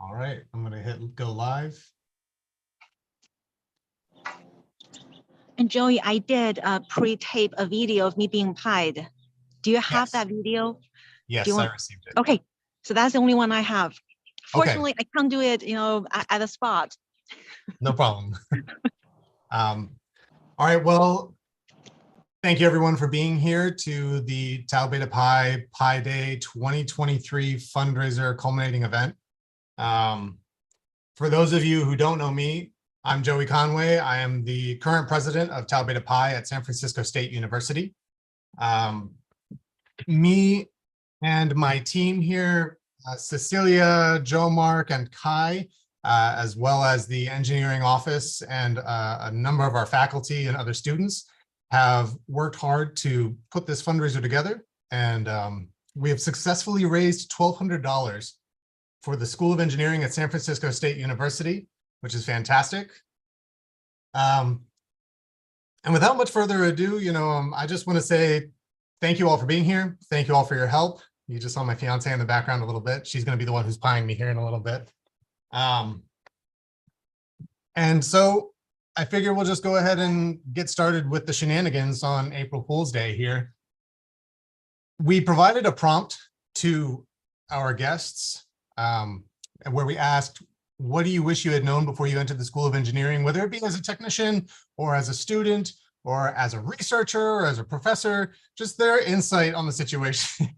All right, I'm gonna hit go live. And Joey, I did pre-tape a video of me being pied. Do you have that video? Yes, I received it. Okay, so that's the only one I have. Fortunately, Okay. I can't do it, at the spot. No problem. All right, well, thank you everyone for being here to the Tau Beta Pi Pi Day 2023 fundraiser culminating event. For those of you who don't know me, I'm Joey Conway. I am the current president of Tau Beta Pi at San Francisco State University. Me and my team here, Cecilia, Joe Mark, and Kai, as well as the engineering office and a number of our faculty and other students have worked hard to put this fundraiser together. And we have successfully raised $1,200 for the School of Engineering at San Francisco State University, which is fantastic. And without much further ado, I just want to say thank you all for being here. Thank you all for your help. You just saw my fiance in the background a little bit. She's going to be the one who's pieing me here in a little bit. And so I figure we'll just go ahead and get started with the shenanigans on April Fool's Day here. We provided a prompt to our guests where we asked, what do you wish you had known before you entered the School of Engineering, whether it be as a technician or as a student or as a researcher or as a professor, just their insight on the situation.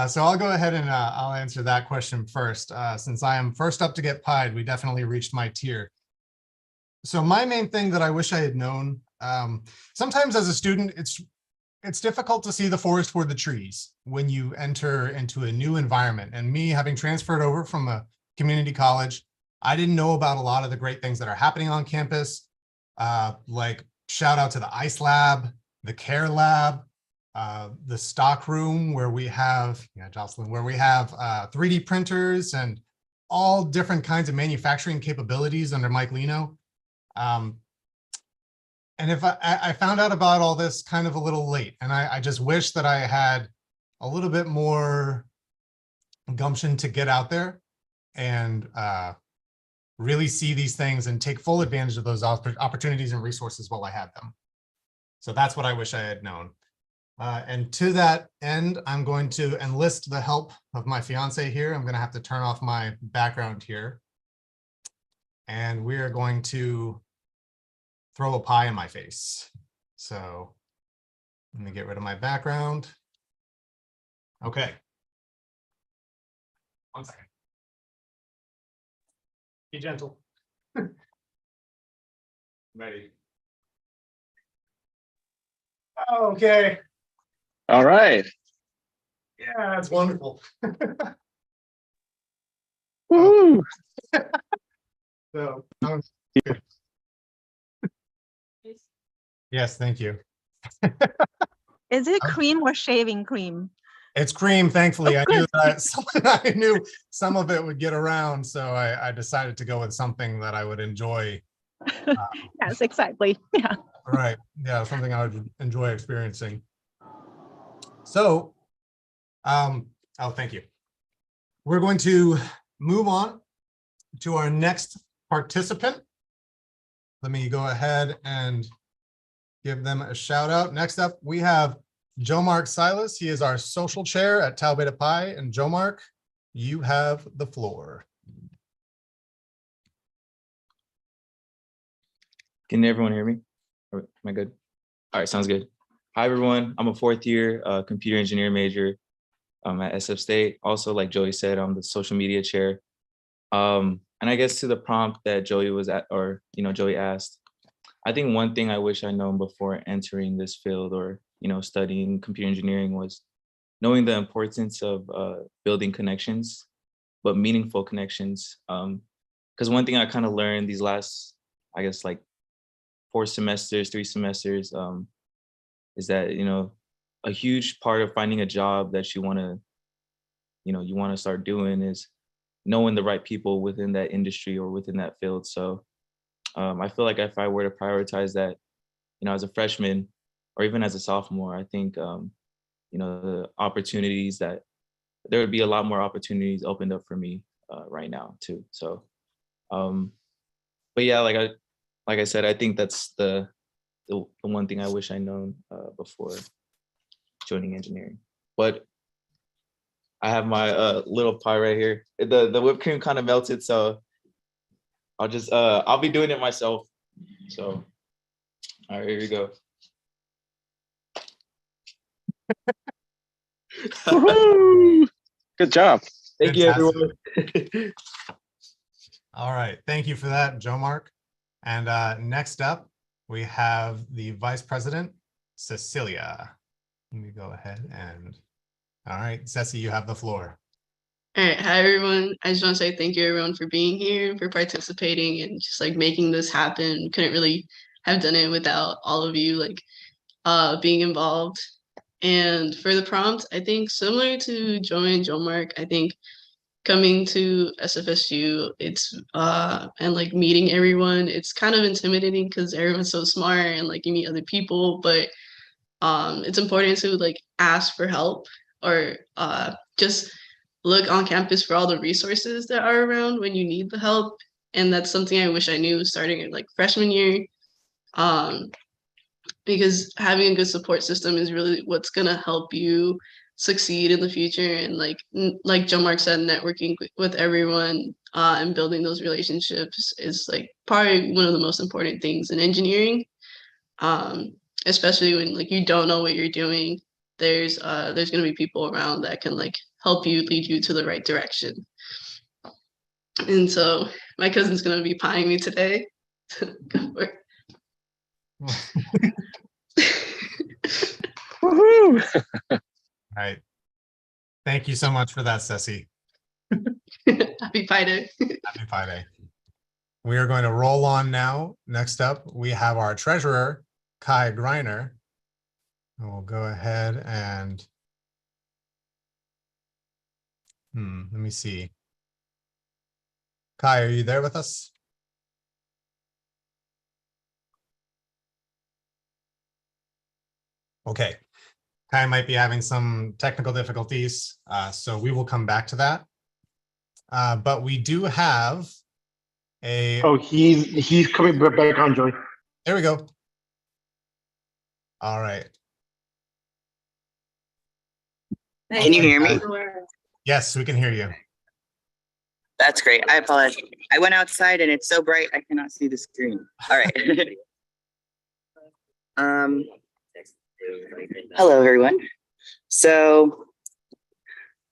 So I'll go ahead and I'll answer that question first. Since I am first up to get pied, we definitely reached my tier. So my main thing that I wish I had known, sometimes as a student, it's difficult to see the forest for the trees when you enter into a new environment. And me having transferred over from a community college, I didn't know about a lot of the great things that are happening on campus. Like shout out to the ICE lab, the CARE lab, the stock room where we have, Jocelyn, where we have 3D printers and all different kinds of manufacturing capabilities under Mike Lino. And if I found out about all this kind of a little late, and I just wish that I had a little bit more gumption to get out there and really see these things and take full advantage of those opportunities and resources while I had them. So that's what I wish I had known. And to that end, I'm going to enlist the help of my fiance here. I'm going to have to turn off my background here. And we are going to throw a pie in my face. So let me get rid of my background. Okay. 1 second. Be gentle. Ready. Okay. All right. Yeah, that's wonderful. Woo! So, good. Yes, thank you. Is it cream or shaving cream? It's cream, thankfully. Oh, I knew some of it would get around, so I decided to go with something that I would enjoy. Yes, exactly. Yeah. Right. Yeah, something I would enjoy experiencing. So, oh, thank you. We're going to move on to our next participant. Let me go ahead and give them a shout out. Next up, we have Joe Mark Silas. He is our social chair at Tau Beta Pi. And Joe Mark, you have the floor. Can everyone hear me? Am I good? All right, sounds good. Hi, everyone. I'm a fourth year computer engineering major at SF State. Also, like Joey said, I'm the social media chair. And I guess to the prompt that Joey was at, or Joey asked, I think one thing I wish I'd known before entering this field or studying computer engineering was knowing the importance of building connections, but meaningful connections. Because one thing I kind of learned these last, I guess, like 3 semesters, is that a huge part of finding a job that you want to start doing is knowing the right people within that industry or within that field. So I feel like if I were to prioritize that, as a freshman or even as a sophomore, I think the opportunities that there would be a lot more opportunities opened up for me right now too. So, but yeah, like I said, I think that's the one thing I wish I known before joining engineering. But I have my little pie right here. The whipped cream kind of melted, so I'll just I'll be doing it myself. So, all right, here we go. Woohoo! Good job. Thank you, Fantastic. everyone. All right, thank you for that, Joe Mark. And next up, we have the Vice President, Cecilia. Let me go ahead and, all right, Ceci, you have the floor. All right, hi everyone. I just want to say thank you everyone for being here, for participating, and just like making this happen. Couldn't really have done it without all of you like being involved. And for the prompt, I think similar to Joe and Joe Mark, I think coming to SFSU, it's and like meeting everyone, it's kind of intimidating because everyone's so smart and like you meet other people, but it's important to like ask for help or just look on campus for all the resources that are around when you need the help. And that's something I wish I knew starting at like freshman year. Because having a good support system is really what's gonna help you succeed in the future. And like Joe Mark said, networking with everyone and building those relationships is like probably one of the most important things in engineering. Especially when like you don't know what you're doing, there's gonna be people around that can like help you, lead you to the right direction. And so my cousin's gonna be pieing me today. Go for it. Woohoo! All right. Thank you so much for that, Ceci. Happy Pi Day. Happy Pi Day. We are going to roll on now. Next up, we have our treasurer, Kai Greiner. And we'll go ahead and let me see. Kai, are you there with us? Okay. Kai might be having some technical difficulties, so we will come back to that. But we do have a... Oh, he's coming back on, Joey. There we go. All right. Can you hear me? Yes, we can hear you. That's great. I apologize. I went outside and it's so bright I cannot see the screen. All right. Hello, everyone. So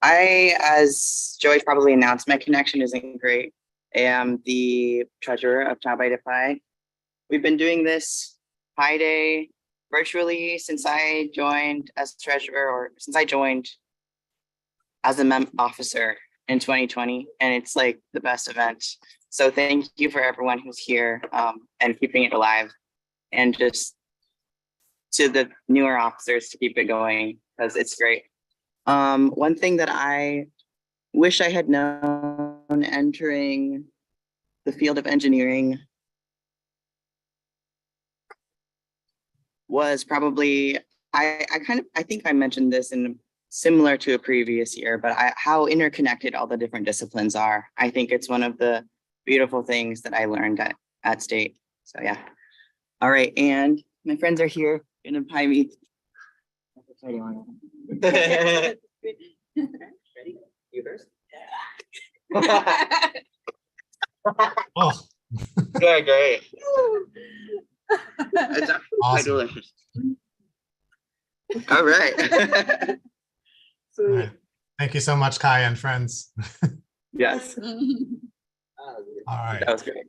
as Joey probably announced, my connection isn't great. I am the treasurer of Tau Beta Pi. We've been doing this Pi Day virtually since I joined as treasurer, or since I joined as a MEM officer in 2020, and it's like the best event. So thank you for everyone who's here and keeping it alive, and just to the newer officers to keep it going because it's great. One thing that I wish I had known entering the field of engineering was probably, I think I mentioned this in similar to a previous year, but how interconnected all the different disciplines are. I think it's one of the beautiful things that I learned at State. So yeah. All right, and my friends are here gonna pie me. Ready? You first? Oh, Yeah, great. It's quite awesome. delicious. All right. All right. Thank you so much, Kai and friends. Yes. All right. That was great.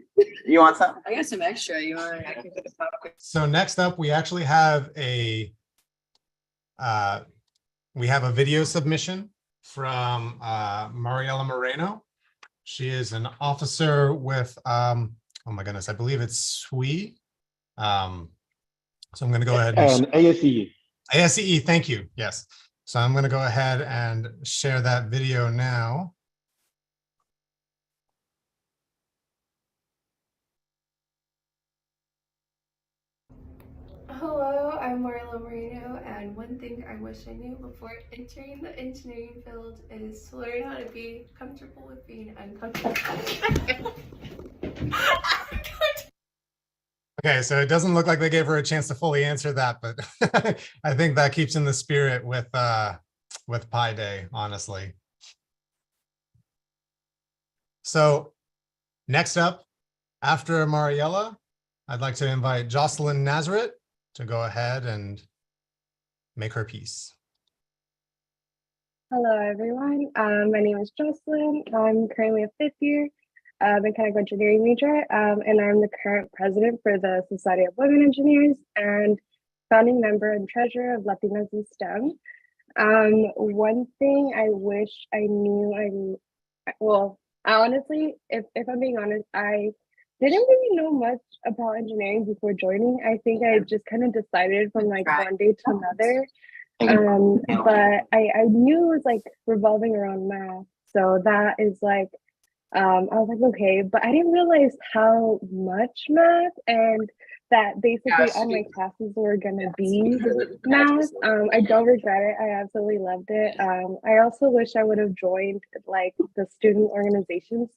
You want some? I got some extra. You want? I can just pop quick. So next up, we actually have a video submission from Mariela Moreno. She is an officer with oh my goodness, I believe it's SWE. So I'm going to go ahead and ASE. ASCE, thank you. Yes. So I'm going to go ahead and share that video now. Hello, I I'm Marla Moreno, and one thing I wish I knew before entering the engineering field is to learn how to be comfortable with being uncomfortable. Okay, so it doesn't look like they gave her a chance to fully answer that, but I think that keeps in the spirit with Pi Day, honestly. So next up, after Mariella, I'd like to invite Jocelyn Nazareth to go ahead and make her piece. Hello, everyone. My name is Jocelyn. I'm currently a fifth year mechanical engineering major, and I'm the current president for the Society of Women Engineers and founding member and treasurer of Latinas in STEM. One thing I wish I knew, well, honestly, if I'm being honest, I didn't really know much about engineering before joining. I think I just kind of decided from like one day to another. But I knew it was like revolving around math. So that is like, I was like, okay, but I didn't realize how much math and that basically all my classes were gonna be math. I don't regret it. I absolutely loved it. I also wish I would have joined like the student organizations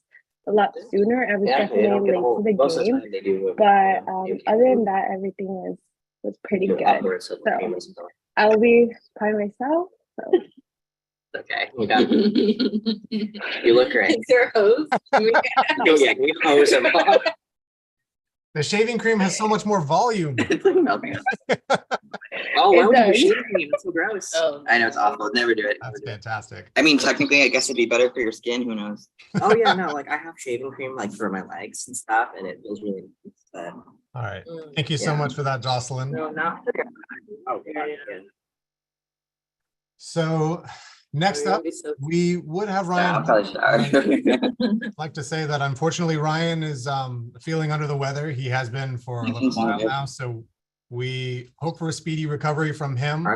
a lot sooner. I was definitely late to the game, but other than that, everything was pretty good. So I'll be by myself. So. Okay, we got you look great. Is there a hose? Yeah, we hose him off. The shaving cream has so much more volume. It's like melting. Oh, why would you use shaving cream? It's so gross. Oh. I know, it's awful. Never do it. That's fantastic. I mean, technically, I guess it'd be better for your skin. Who knows? Oh yeah, no. Like I have shaving cream like for my legs and stuff, and it feels really nice. But all right, thank you so much for that, Jocelyn. no, not. Oh, yeah. So next up, we would have Ryan. I'd like to say that unfortunately Ryan is feeling under the weather. He has been for a little while now. So we hope for a speedy recovery from him.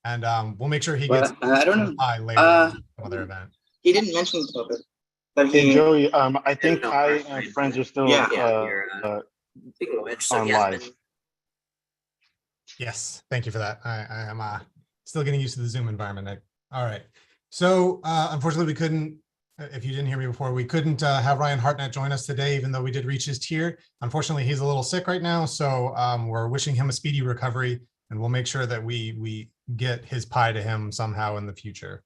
And we'll make sure he gets I don't know. Later in some other event. He didn't mention COVID. But hey Joey, I think Kai and friends are still on live. Yes, thank you for that. I am still getting used to the Zoom environment. All right. So unfortunately, we couldn't, if you didn't hear me before, we couldn't have Ryan Hartnett join us today, even though we did reach his tier. Unfortunately, he's a little sick right now. So we're wishing him a speedy recovery, and we'll make sure that we get his pie to him somehow in the future.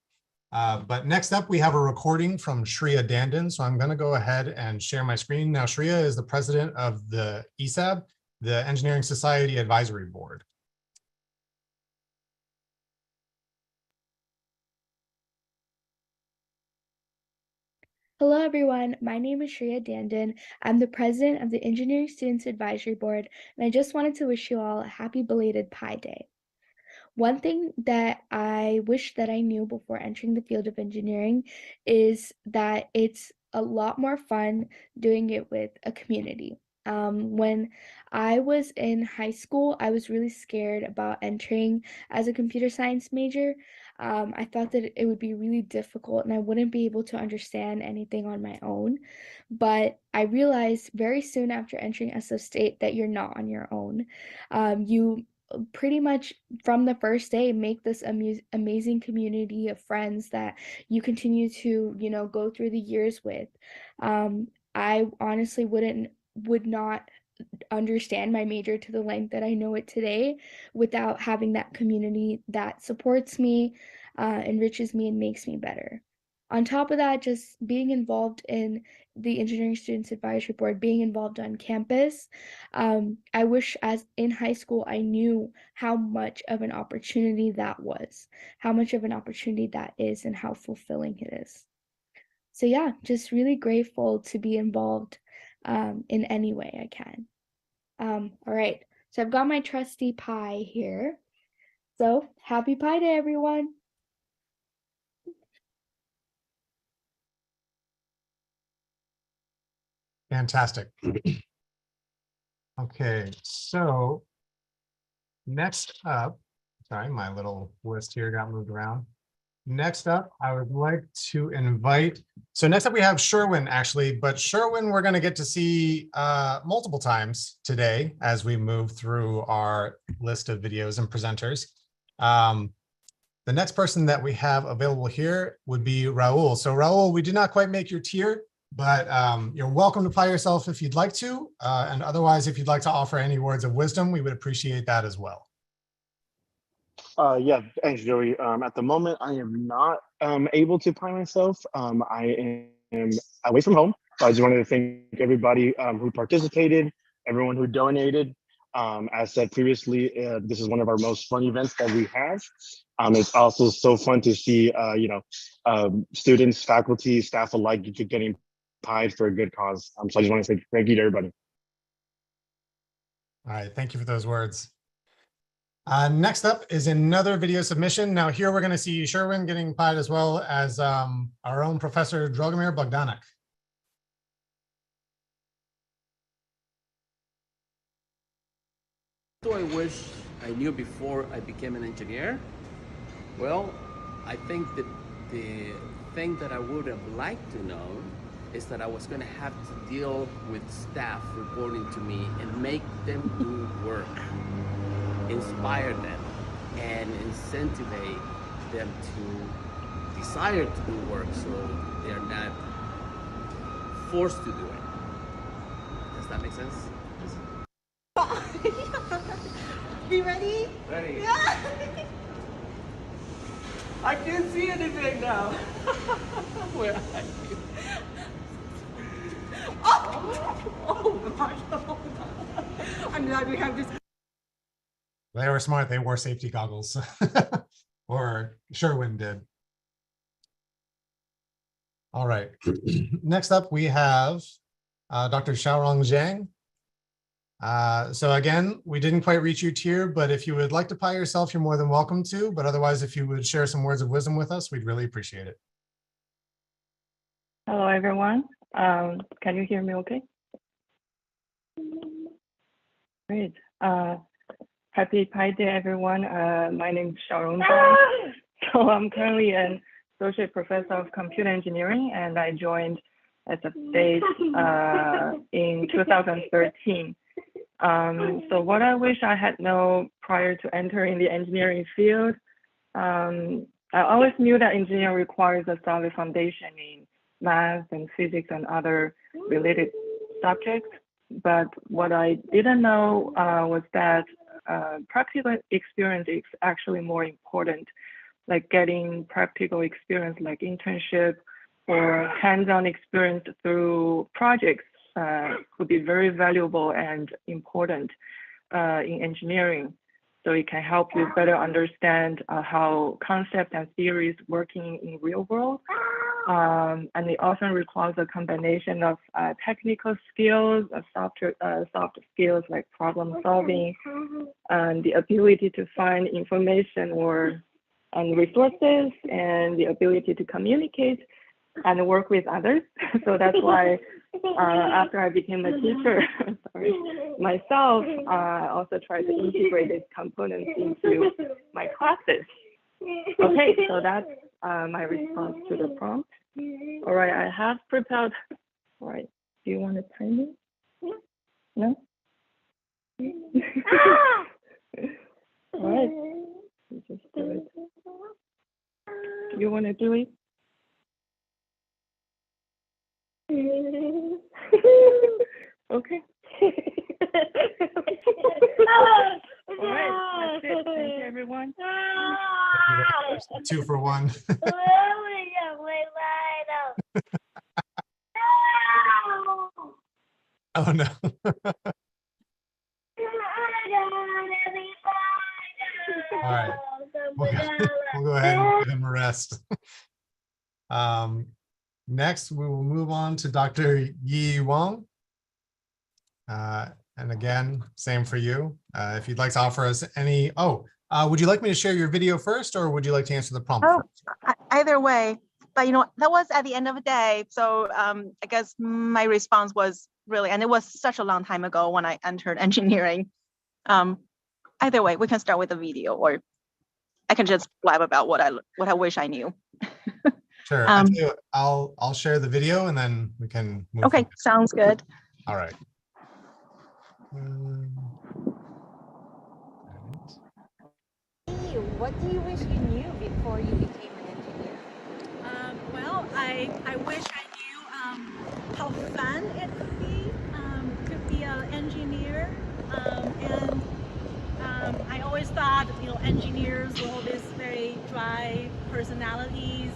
But next up, we have a recording from Shreya Dandin. So I'm going to go ahead and share my screen. Now, Shreya is the president of the ESAB, the Engineering Society Advisory Board. Hello, everyone. My name is Shreya Dandin. I'm the president of the Engineering Students Advisory Board, and I just wanted to wish you all a happy belated Pi Day. One thing that I wish that I knew before entering the field of engineering is that it's a lot more fun doing it with a community. When I was in high school, I was really scared about entering as a computer science major. I thought that it would be really difficult and I wouldn't be able to understand anything on my own. But I realized very soon after entering SF State that you're not on your own. You pretty much from the first day make this amazing community of friends that you continue to, go through the years with. I honestly would not understand my major to the length that I know it today without having that community that supports me, enriches me, and makes me better. On top of that, just being involved in the Engineering Students Advisory Board, being involved on campus, I wish as in high school I knew how much of an opportunity that was, how much of an opportunity that is, and how fulfilling it is. So yeah, just really grateful to be involved in any way I can. All right, so I've got my trusty pie here. So happy Pi Day, everyone. Fantastic. Okay, so next up, sorry, my little list here got moved around. next up, I would like to invite, so next up we have Sherwin actually, but Sherwin we're going to get to see multiple times today as we move through our list of videos and presenters. The next person that we have available here would be Raul. So Raul, we did not quite make your tier, but you're welcome to apply yourself if you'd like to. And otherwise, if you'd like to offer any words of wisdom, we would appreciate that as well. Yeah, thanks, Joey. At the moment, I am not able to apply myself. I am away from home. So I just wanted to thank everybody who participated, everyone who donated. As said previously, this is one of our most fun events that we have. It's also so fun to see, students, faculty, staff alike getting pied for a good cause. So I just want to say thank you to everybody. All right, thank you for those words. Next up is another video submission. Now here we're going to see Sherwin getting pied as well as our own Professor Dragomir Bogdanek. What do I wish I knew before I became an engineer? Well, I think that the thing that I would have liked to know is that I was going to have to deal with staff reporting to me and make them do work, inspire them, and incentivize them to desire to do work so they're not forced to do it. Does that make sense? Be ready? Ready? Yeah. I can't see anything now. Where are you? Oh gosh. I'm glad we have this. They were smart. They wore safety goggles, or Sherwin did. All right. Next up, we have Dr. Xiaorong Zhang. So again, we didn't quite reach your tier, but if you would like to apply yourself, you're more than welcome to. But otherwise, if you would share some words of wisdom with us, we'd really appreciate it. Hello, everyone. Can you hear me okay? Great. Happy Pi Day, everyone. My name is Xiaorong Zhang. So I'm currently an associate professor of computer engineering, and I joined SFSU in 2013. So what I wish I had known prior to entering the engineering field, I always knew that engineering requires a solid foundation in math and physics and other related subjects. But what I didn't know was that practical experience is actually more important, like getting practical experience like internship or hands-on experience through projects could be very valuable and important in engineering. So it can help you better understand how concepts and theories working in real world. And it often requires a combination of technical skills, soft skills like problem solving, and the ability to find information and resources, and the ability to communicate and work with others. So that's why after I became a teacher myself, I also try to integrate these components into my classes. Okay, so that's my response to the prompt. All right, I have prepared. All right, do you want to time me? No? All right, you just do it. You want to do it? Okay. All right, that's it. Thank you, everyone. 2 for 1. Oh no. All right. We'll go ahead and give him a rest. Next, we will move on to Dr. Yi Wang. And again, same for you. If you'd like to offer us any, would you like me to share your video first, or would you like to answer the prompt first? Either way, but that was at the end of the day. So I guess my response was really, and it was such a long time ago when I entered engineering. Either way, we can start with the video or. I can just blab about what I wish I knew. Sure. I tell you what, I'll share the video and then we can move. Okay, sounds good. All right. What do you wish you knew before you became an engineer? Well, I wish I knew how fun it could be an engineer, and I always thought, you know, engineers were always very dry personalities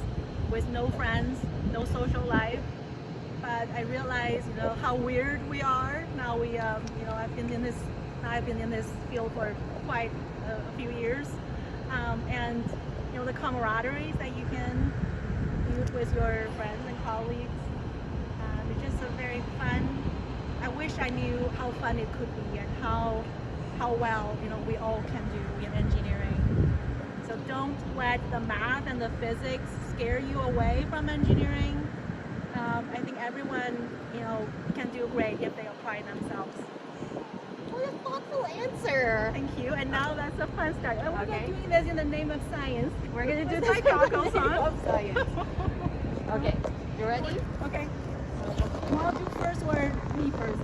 with no friends, no social life. But I realized, you know, how weird we are. Now we, you know, I've been in this field for quite a few years, and you know, the camaraderie that you can build with your friends and colleagues. It's just a very fun. I wish I knew how fun it could be and how well, you know, we all can do in engineering. So don't let the math and the physics scare you away from engineering. I think everyone, you know, can do great if they apply themselves. What a thoughtful answer. Thank you. And now that's a fun start. And we're Okay. not doing this in the name of science. We're gonna do Let's this try in the goggles name on. of science. Okay, you ready? Okay. You want to do first or me first?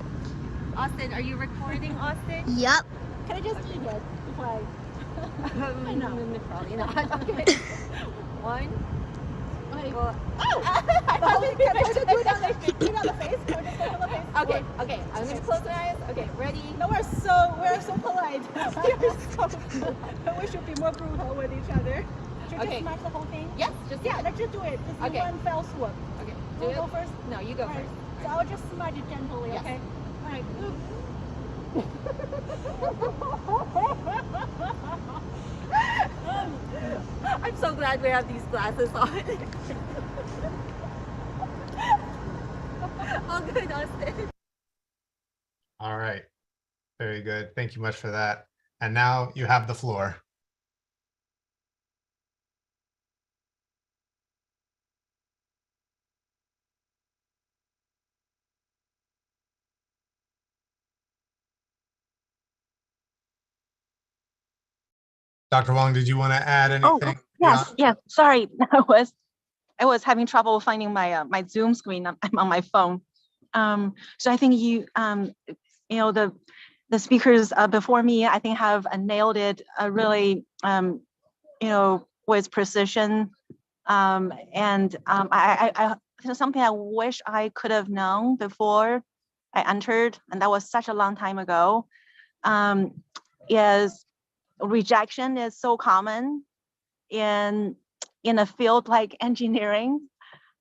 Austin, are you recording, Austin? Yep. Can I just eat it before I? I know. Probably not. Okay. One. Okay. Well, I can I just do that like do it on the face? Can I just do it on the face? okay, okay. I'm gonna close my eyes. Okay, ready? No, we're so polite. We should be more brutal with each other. Should we Okay. just smash the whole thing? Yes, just Yeah, let's just do it. Just do Okay. one fell swoop. Okay. You Do wanna it. go first? No, you go All right. first. So I'll just smudge it gently, Yes. okay? All right. I'm so glad we have these glasses on. All good, Austin. All right. Very good. Thank you much for that. And now you have the floor. Dr. Wong, did you want to add Oh, anything? yes, yes. Sorry, I was having trouble finding my my Zoom screen. I'm on my phone. So I think you know, the speakers before me, I think have nailed it really, you know, with precision. I there's something I wish I could have known before I entered, and that was such a long time ago. Is rejection is so common in a field like engineering.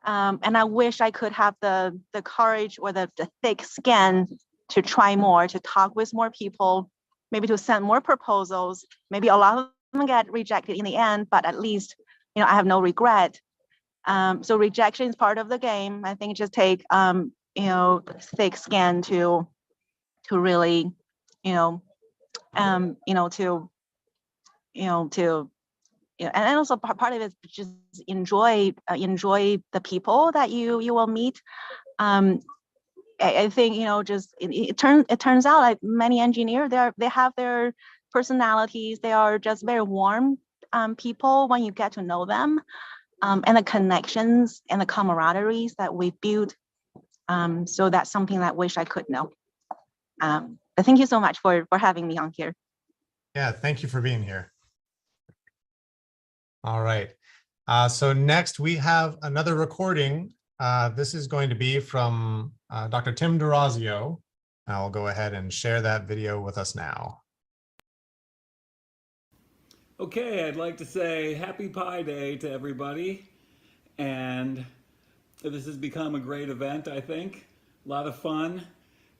And I wish I could have the courage or the thick skin to try more, to talk with more people, maybe to send more proposals. Maybe a lot of them get rejected in the end, but at least, you know, I have no regret. So rejection is part of the game. I think just take, you know, thick skin to really, you know, and also part of it is just enjoy the people that you will meet. I think, you know, just it turns out like many engineers, they have their personalities. They are just very warm people when you get to know them, and the connections and the camaraderies that we build. So that's something that I wish I could know. But thank you so much for having me on here. Yeah, thank you for being here. All right. So next we have another recording. This is going to be from Dr. Tim D'Orazio. I'll go ahead and share that video with us now. Okay, I'd like to say Happy Pi Day to everybody. And this has become a great event, I think. A lot of fun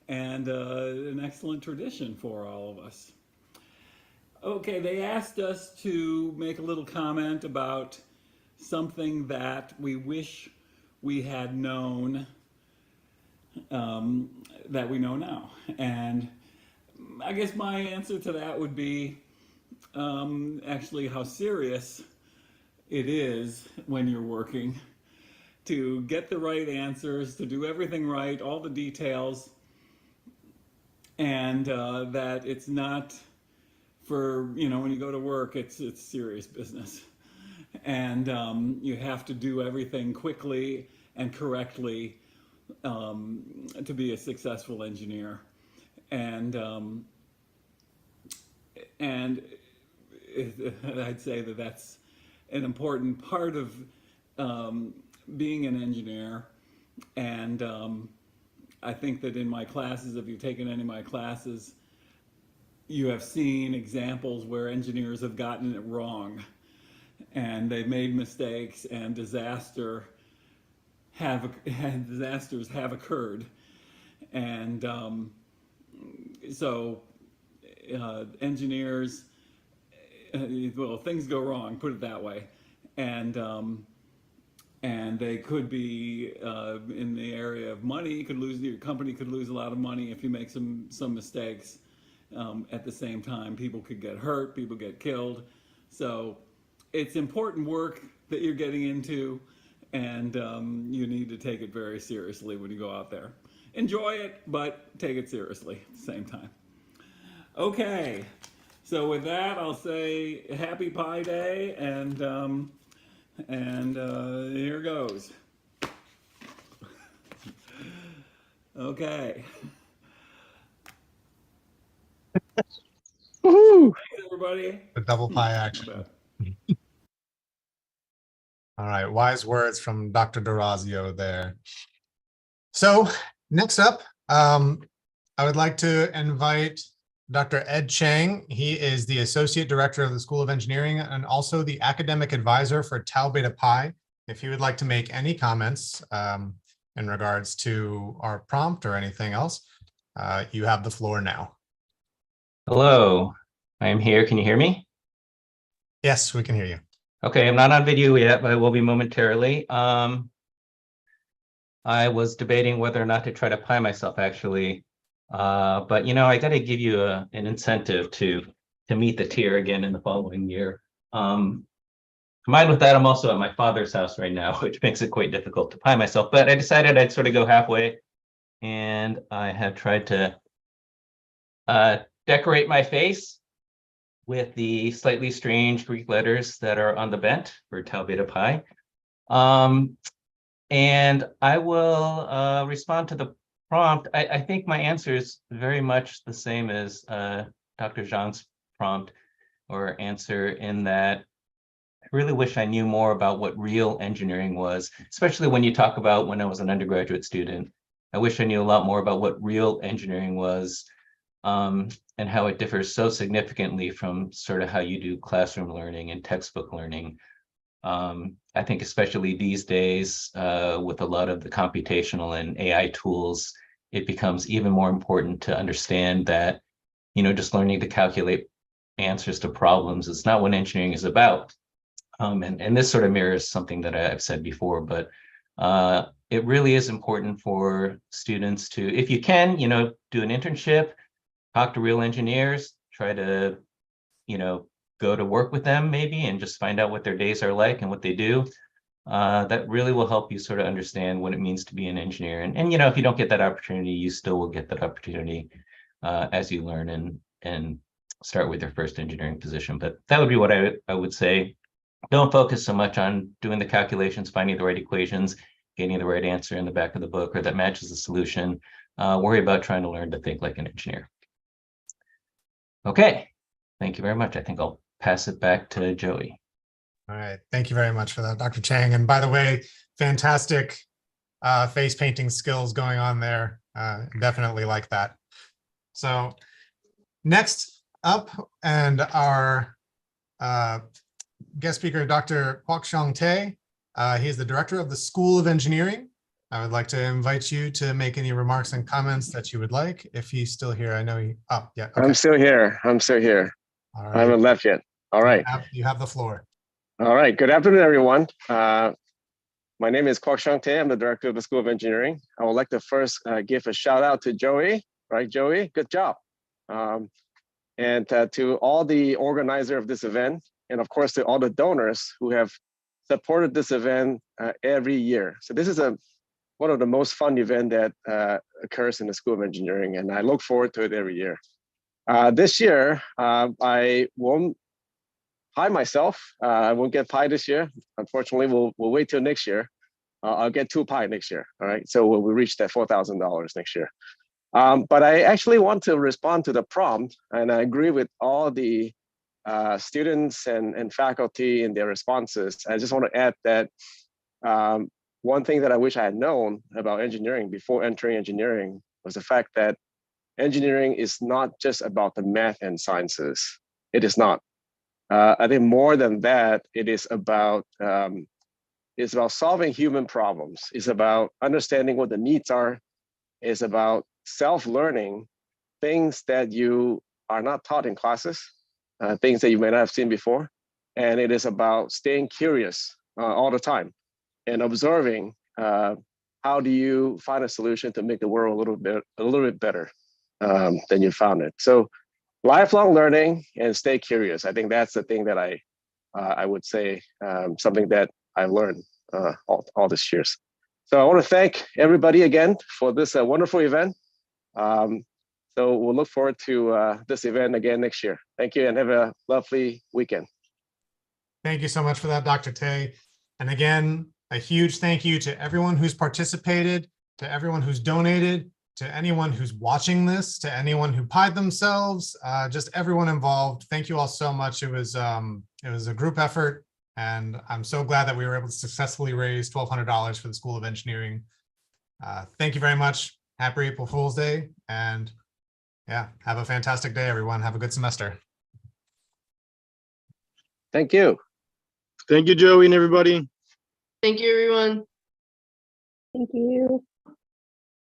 and an excellent tradition for all of us. Okay, they asked us to make a little comment about something that we wish we had known that we know now. And I guess my answer to that would be actually how serious it is when you're working to get the right answers, to do everything right, all the details, and that it's not for, you know, when you go to work, it's serious business. And you have to do everything quickly and correctly to be a successful engineer. And I'd say that that's an important part of being an engineer. And I think that in my classes, if you've taken any of my classes, you have seen examples where engineers have gotten it wrong and they've made mistakes, and disasters have occurred. And so engineers, well, things go wrong, put it that way. And they could be in the area of money. Your company could lose a lot of money if you make some mistakes. At the same time, people could get hurt, people get killed. So it's important work that you're getting into, and you need to take it very seriously when you go out there. Enjoy it, but take it seriously at the same time. Okay, so with that, I'll say Happy Pi Day, and here goes. Okay. Woohoo! Thanks, everybody. The double pie action. All right, wise words from Dr. D'Orazio there. So next up, I would like to invite Dr. Ed Chang. He is the Associate Director of the School of Engineering and also the Academic Advisor for Tau Beta Pi. If you would like to make any comments in regards to our prompt or anything else, you have the floor now. Hello, I am here. Can you hear me? Yes, we can hear you. Okay, I'm not on video yet, but I will be momentarily. I was debating whether or not to try to pie myself, actually. But, you know, I got to give you an incentive to meet the tier again in the following year. Combined with that, I'm also at my father's house right now, which makes it quite difficult to pie myself. But I decided I'd sort of go halfway, and I have tried to decorate my face with the slightly strange Greek letters that are on the bent for Tau Beta Pi. And I will respond to the prompt. I think my answer is very much the same as Dr. Zhang's prompt or answer, in that I really wish I knew more about what real engineering was, especially when you talk about when I was an undergraduate student. I wish I knew a lot more about what real engineering was, and how it differs so significantly from sort of how you do classroom learning and textbook learning. I think especially these days, with a lot of the computational and AI tools, it becomes even more important to understand that, you know, just learning to calculate answers to problems is not what engineering is about. And this sort of mirrors something that I've said before, but it really is important for students to, if you can, you know, do an internship, talk to real engineers, try to, you know, go to work with them maybe, and just find out what their days are like and what they do. That really will help you sort of understand what it means to be an engineer. And you know, if you don't get that opportunity, you still will get that opportunity as you learn and start with your first engineering position. But that would be what I would say. Don't focus so much on doing the calculations, finding the right equations, getting the right answer in the back of the book or that matches the solution. Worry about trying to learn to think like an engineer. Okay, thank you very much. I think I'll pass it back to Joey. All right, thank you very much for that, Dr. Chang. And by the way, fantastic face painting skills going on there. Definitely like that. So next up, and our guest speaker, Dr. Kwok-Shong Tae. He is the director of the School of Engineering. I would like to invite you to make any remarks and comments that you would like. If he's still here, I know he, oh, yeah. Okay. I'm still here. I'm still here. All right. I haven't left yet. All right. You have the floor. All right. Good afternoon, everyone. My name is Kwok-Shong Tae. I'm the director of the School of Engineering. I would like to first give a shout out to Joey. Right, Joey? Good job. And to all the organizer of this event, and of course to all the donors who have supported this event every year. So this is one of the most fun events that occurs in the School of Engineering, and I look forward to it every year. This year, I won't pie myself. I won't get pie this year. Unfortunately, we'll wait till next year. I'll get 2 pie next year. All right, so we'll reach that $4,000 next year. But I actually want to respond to the prompt, and I agree with all the students and faculty in their responses. I just want to add that one thing that I wish I had known about engineering before entering engineering was the fact that engineering is not just about the math and sciences. It is not. I think more than that, it is about solving human problems. It's about understanding what the needs are. It's about self-learning things that you are not taught in classes, things that you may not have seen before. And it is about staying curious all the time and observing how do you find a solution to make the world a little bit better than you found it. So lifelong learning and stay curious. I think that's the thing that I would say, something that I've learned all these years. So I want to thank everybody again for this wonderful event. So we'll look forward to this event again next year. Thank you and have a lovely weekend. Thank you so much for that, Dr. Tay. And again, a huge thank you to everyone who's participated, to everyone who's donated, to anyone who's watching this, to anyone who pied themselves, just everyone involved. Thank you all so much. It was a group effort, and I'm so glad that we were able to successfully raise $1,200 for the School of Engineering. Thank you very much. Happy April Fool's Day, and yeah, have a fantastic day, everyone. Have a good semester. Thank you. Thank you, Joey and everybody. Thank you, everyone. Thank you.